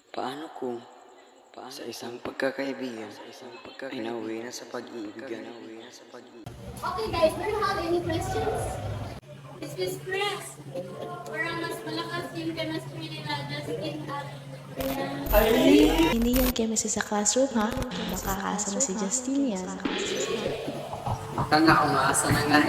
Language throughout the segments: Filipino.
Paano kung sa isang pagkakaibigan ay nauwi na sa pag-iibigan? Okay guys, do you have any questions? It's Miss Chris. Parang mas malakas yung chemistry nila Justin at Hindi yan chemistry sa classroom ha. Makakasama si Justin yan. Baka nga umaasa na nga.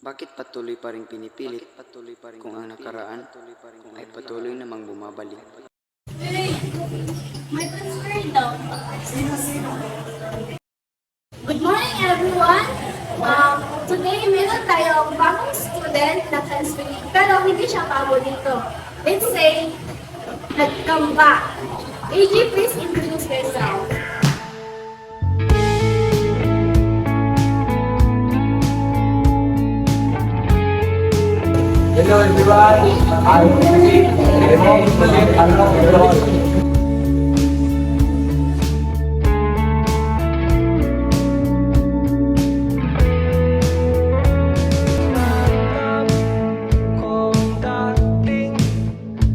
Bakit patuloy pa rin pinipilit kung ang nakaraan ay patuloy namang bumabalik? Hey, my transfer daw. Good morning everyone. Today meron tayong bagong student na transfer pero hindi siya bago dito. Let's say, nag-come back. AJ, please introduce yourself. Hello everyone, I'm Philip. Kung dating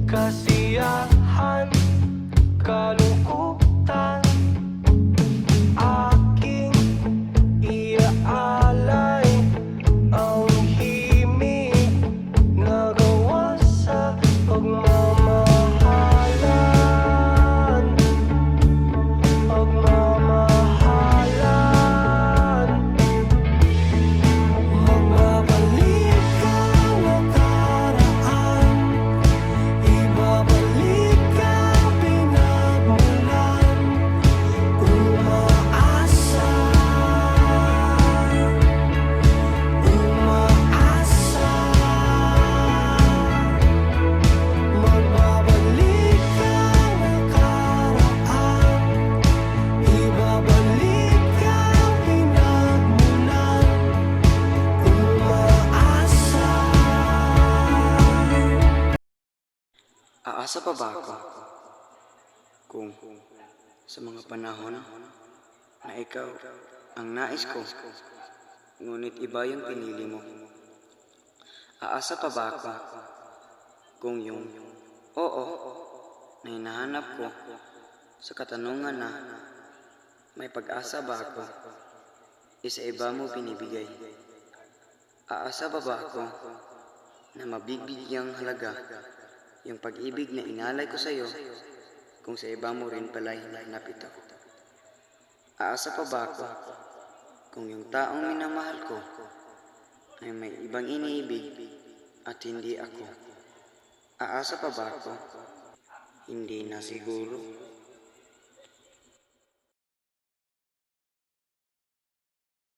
kasiyahan, kalungkutan, aking iaalay ang himig na gawa sa pagmamahalan. Magbabalik ka nakaraan, ibabalik ka pinagmulan, umaasa, umaasa. Magbabalik ka nakaraan, ibabalik ka pinagmulan, umaasa. Aasa pa ba ako kung sa mga panahon na ikaw ang nais ko, ngunit iba yung pinili mo? Aasa pa ba ako kung yung oo na hinahanap ko sa katanungan na may pag-asa ba ako, isa iba mo binibigay? Aasa pa ba ako na mabibigyang halaga yung pag-ibig na inalay ko sa iyo kung sa iba mo rin pala hinahanap ito? Aasa pa ba ako kung yung taong minamahal ko ay may ibang iniibig at hindi ako? Aasa pa ba ako? Hindi na siguro.